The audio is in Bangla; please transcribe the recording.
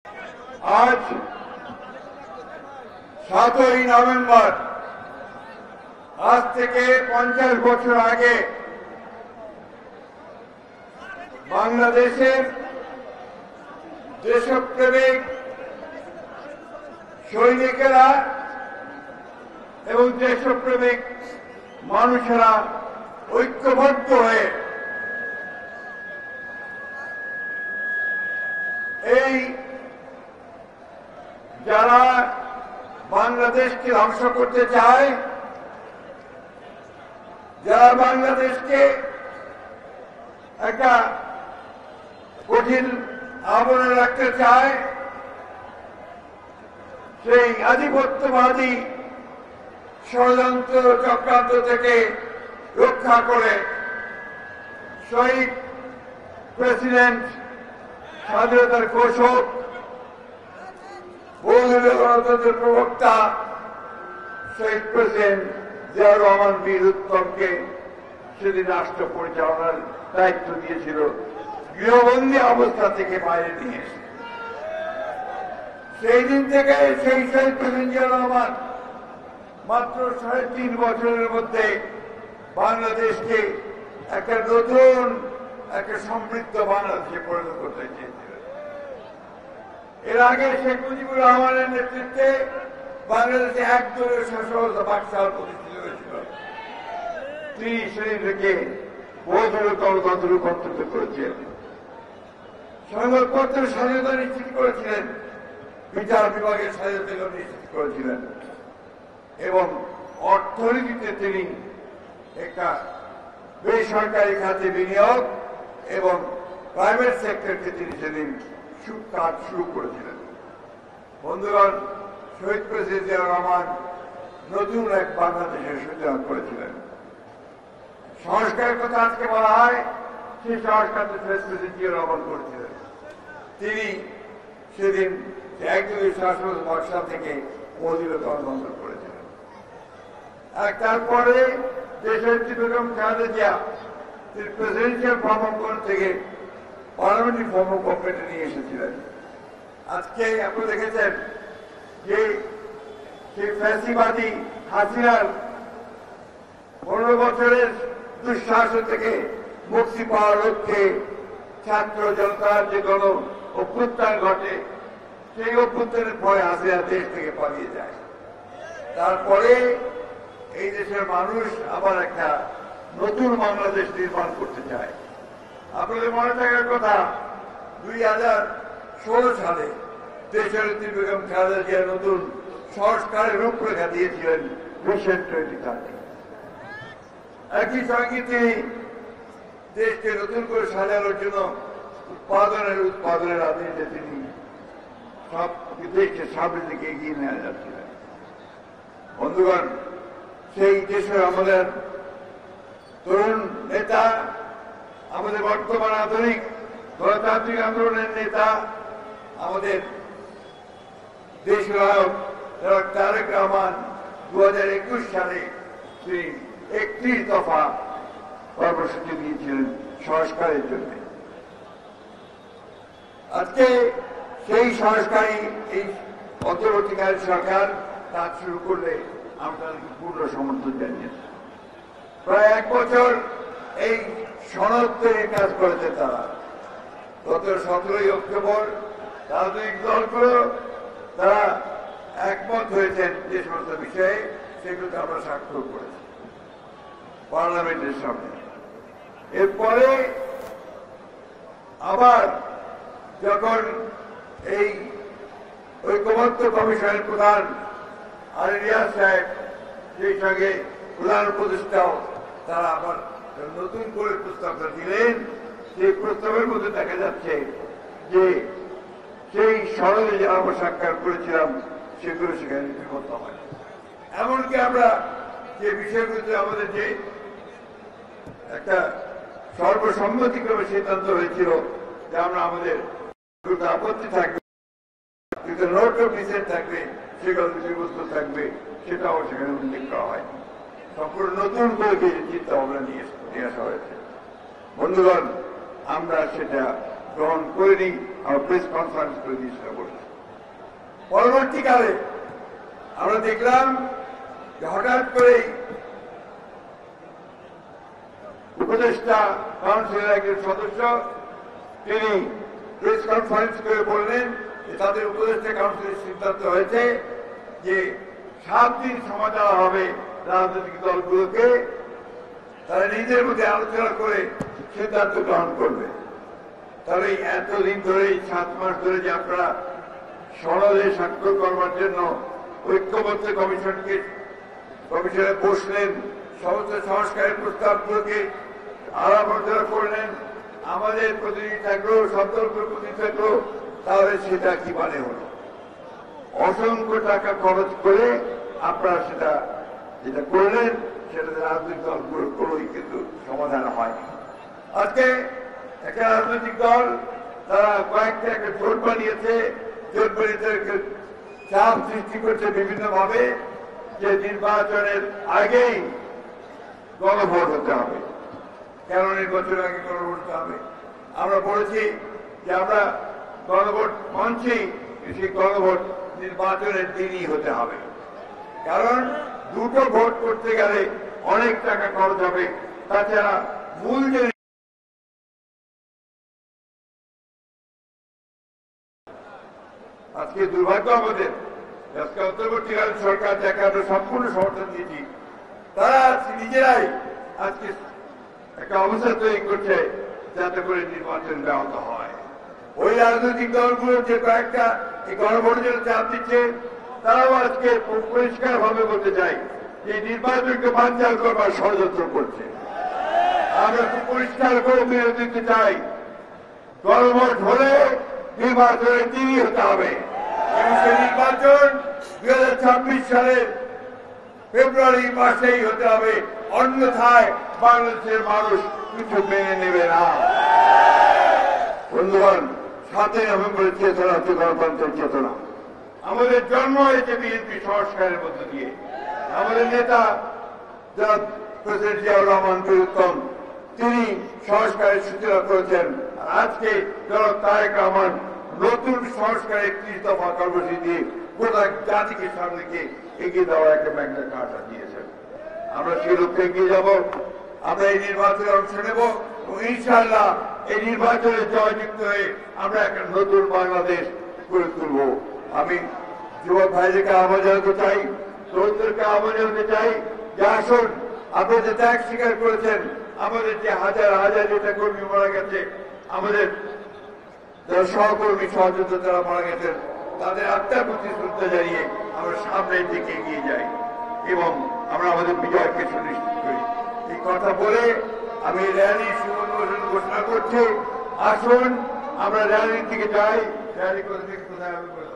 আজ 7ই নভেম্বর, আজ থেকে 50 বছর আগে বাংলাদেশের দেশপ্রেমিক সৈনিকেরা এবং দেশপ্রেমিক মানুষেরা ঐক্যবদ্ধ হয়ে এই যারা বাংলাদেশকে ধ্বংস করতে চায়, যারা বাংলাদেশকে একটা কঠিন আবরণে রাখতে চায়, সেই আধিপত্যবাদী ষড়যন্ত্র চক্রান্ত থেকে রক্ষা করে শহীদ প্রেসিডেন্ট, স্বাধীনতার ঘোষক, বহুদলীয় গণতন্ত্রের প্রবক্তা শহীদ প্রেসিডেন্ট জিয়াউর রহমান বীর উত্তমকে সেদিন রাষ্ট্র পরিচালনার দায়িত্ব দিয়েছিল, গৃহবন্দী অবস্থা থেকে বাইরে নিয়ে এসে। সেই দিন থেকে সেই শহীদ প্রেসিডেন্ট জিয়াউর রহমান মাত্র 3.5 বছরের মধ্যে বাংলাদেশকে একটা নতুন, একটা সমৃদ্ধ বাংলাদেশে পরিণত করতে চেয়েছিলেন। এর আগে শেখ মুজিবুর রহমানের নেতৃত্বে বাংলাদেশে একদলীয় শাসক বাকশাল প্রতিষ্ঠিত হয়েছিল। তিনি সেদিনকে বহুদলীয় গণতন্ত্র রূপান্তরিত করেছিলেন, সংবাদপত্রের স্বাধীনতা নিশ্চিত করেছিলেন, বিচার বিভাগের স্বাধীনতা নিশ্চিত করেছিলেন এবং অর্থনীতিতে তিনি একটা বেসরকারি খাতে বিনিয়োগ এবং প্রাইভেট সেক্টরকে তিনি সেদিন কাজ শুরু করেছিলেন। বন্ধুগণ, শহীদ প্রেসিডেন্ট জিয়াউর রহমান নতুন এক বাংলাদেশের সূচনা করেছিলেন। সংস্কারের কথা আজকে বলা হয়, সেই সংস্কার তো শহীদ প্রেসিডেন্ট জিয়াউর রহমান করেছিলেন। তিনি সেদিন একদলীয় শাসক বাকশাল থেকে বহুদলীয় গণতন্ত্র করেছিলেন। আর তারপরে দেশনেত্রী বেগম খালেদা জিয়া তিনি প্রেসিডেন্সিয়াল ফর্ম অফ গভর্নমেন্ট থেকে পার্লামেন্টারি ফর্ম অফ গভর্নমেন্টে নিয়ে এসেছিলেন। আজকে আপনি দেখেছেন যে সেই ফ্যাসিবাদী হাসিনার 15 বছরের দুঃশাসন থেকে মুক্তি পাওয়ার লক্ষ্যে ছাত্র জনতার যে গণ অভ্যুত্থান ঘটে, সেই অভ্যুত্থানের পরে হাসিনা দেশ থেকে পালিয়ে যায়। তারপরে এই দেশের মানুষ আবার একটা নতুন বাংলাদেশ নির্মাণ করতে চায়। আপনাদের মনে থাকার কথা, 2016 সালে দেশনেত্রী বেগম খালেদা জিয়া নতুন সংস্কারের রূপরেখা দিয়েছিলেন ভিশন 2030। একই সঙ্গে তিনি দেশকে নতুন করে সাজানোর জন্য উৎপাদনের আদেশে তিনি সব দেশকে সামনের দিকে এগিয়ে নেওয়া যাচ্ছিলেন। বন্ধুগণ, সেই দেশের আমাদের তরুণ নেতা, আমাদের বর্তমান আধুনিক গণতান্ত্রিক আন্দোলনের নেতা, আমাদের দেশনায়ক তারেক রহমান 2021 সালে তিনি 31 দফা কর্মসূচি দিয়েছিলেন সংস্কারের জন্য। আজকে সেই সংস্কারই এই অন্তর্বর্তীকালীন সরকার কাজ শুরু করলে আমরা তাদেরকে পূর্ণ সমর্থন জানিয়েছি। প্রায় 1 বছর এই সনদ তৈরির কাজ করেছে তারা। গত 17ই অক্টোবর রাজনৈতিক দলগুলো তারা একমত হয়েছেন যে সমস্ত বিষয়ে, সেগুলোতে আমরা স্বাক্ষর করেছি পার্লামেন্টের সামনে। এরপরে আবার যখন এই ঐক্যমত্য কমিশনের প্রধান রিয়াজ সাহেব, সেই সঙ্গে প্রধান উপদেষ্টাও তারা আবার নতুন করে প্রস্তাবটা দিলেন, সেই প্রস্তাবের মধ্যে দেখা যাচ্ছে যে সেই সনদে যারা আমরা স্বাক্ষর করেছিলাম সেগুলো সেখানে লিপিবদ্ধ হয়। এমনকি আমরা যে বিষয়গুলোতে আমাদের যে একটা সর্বসম্মতিক্রমে সিদ্ধান্ত হয়েছিল যে আমরা আমাদের আপত্তি থাকবে, নোট অফ ডিসেন্ট থাকবে, সেগুলো লিপিবদ্ধ থাকবে, সেটাও সেখানে উল্লেখ করা হয়। সম্পূর্ণ নতুন করে চিন্তা ভাবনা নিয়ে আসা হয়েছে। বন্ধুগণ, আমরা সেটা গ্রহণ করিনি। আমরা প্রেস কনফারেন্স করে দিয়ে সেটা বলেছি। পরবর্তীকালে আমরা দেখলাম যে হঠাৎ করেই উপদেষ্টা কাউন্সিলের একজন সদস্য তিনি প্রেস কনফারেন্স করে বললেন যে তাদের উপদেষ্টা কাউন্সিলের সিদ্ধান্ত হয়েছে যে 7 দিন সময় দেওয়া হবে রাজনৈতিক দলগুলোকে, তারা নিজের মধ্যে আলোচনা করে সিদ্ধান্ত গ্রহণ করবে। তাহলে এতদিন ধরে 7 মাস ধরে যে আপনারা সনদে স্বাক্ষর করবার জন্য ঐক্যবদ্ধ কমিশনে বসলেন, সমস্ত সংস্কারের প্রস্তাবগুলোকে আলাপ আলোচনা করলেন, আমাদের প্রতিনিধি থাকলো, সতর্ক প্রতিনিধি থাকলো, তাহলে সেটা কি মানে হলো? অসংখ্য টাকা খরচ করে আপনারা সেটা যেটা করলেন সেটাতে রাজনৈতিক দলগুলো কোনোই কিন্তু সমাধান হয়নি। আজকে একটা রাজনৈতিক দল তারা কয়েকটা একটা জোট বানিয়েছে, জোট বানিয়ে চাপ সৃষ্টি করছে বিভিন্ন ভাবে যে নির্বাচনের আগেই গণভোট হতে হবে। কেন নির্বাচনের আগে গণভোট হতে হবে? আমরা বলেছি যে আমরা গণভোট মানছি, সেই গণভোট নির্বাচনের দিনই হতে হবে। কারণ দুটো ভোট করতে গেলে অনেক টাকা খরচ হবে, তাছাড়া মূল যে আজকে দুর্ভাগ্য আমাদের আজকে অন্তর্বর্তীকালীন সরকার যাকে আমরা সম্পূর্ণ সমর্থন দিয়েছি, তারা নিজেরাই আজকে একটা অবস্থা তৈরি করছে যাতে করে নির্বাচন ব্যাহত হয়। ওই রাজনৈতিক দলগুলোর যে কয়েকটা এই গণভোটের জন্য চাপ দিচ্ছে, তারাও আজকে পরিষ্কার ভাবে বলতে চাই যে নির্বাচনকে বানচাল করবার ষড়যন্ত্র করছে। আমরা খুব পরিষ্কার করে মেনে দিতে চাই, গণভোট হলে নির্বাচনের দিনই হতে হবে এবং সেই নির্বাচন 2026 সালের ফেব্রুয়ারি মাসেই হতে হবে, অন্যথায় বাংলাদেশের মানুষ কিছু মেনে নেবে না। বন্ধুগণ, 7ই নভেম্বরের চেতনা হচ্ছে গণতন্ত্রের চেতনা। আমাদের জন্ম হয়েছে বিএনপি সংস্কারের মধ্য দিয়ে। আমাদের নেতা যারা প্রেসিডেন্ট জিয়াউর রহমান বীরুত্তম, তিনি সংস্কারের সূচনা করেছেন। আজকে জনাব তারেক রহমান নতুন সংস্কারের 31 দফা কর্মসূচি দিয়ে গোটা জাতিকে সামনে এগিয়ে দেওয়ার একটা ম্যাগনা কার্টা দিয়েছেন। আমরা সেই লক্ষ্যে এগিয়ে যাব। আমরা এই নির্বাচনে অংশ নেব এবং ইনশাআল্লাহ এই নির্বাচনে জয়যুক্ত হয়ে আমরা একটা নতুন বাংলাদেশ গড়ে তুলব। আমি যুবক ভাইদেরকে আহ্বান জানাতে চাই, তরুণদেরকে আহ্বান জানাতে চাই যে আসুন, আপনারা যে ত্যাগ স্বীকার করেছেন, আমাদের যে হাজার হাজার নেতা কর্মী মারা গেছে, আমাদের যারা সহকর্মী সহযোদ্ধা যারা মারা গেছেন, তাদের আত্মার প্রতি শ্রদ্ধা জানিয়ে আমরা সামনের দিকে এগিয়ে যাই এবং আমরা আমাদের বিজয়কে সুনিশ্চিত করি। এই কথা বলে আমি র্যালি শুভ ঘোষণা করছি। আসুন আমরা র্যালির দিকে যাই। র্যালি কোথায় হবে বলে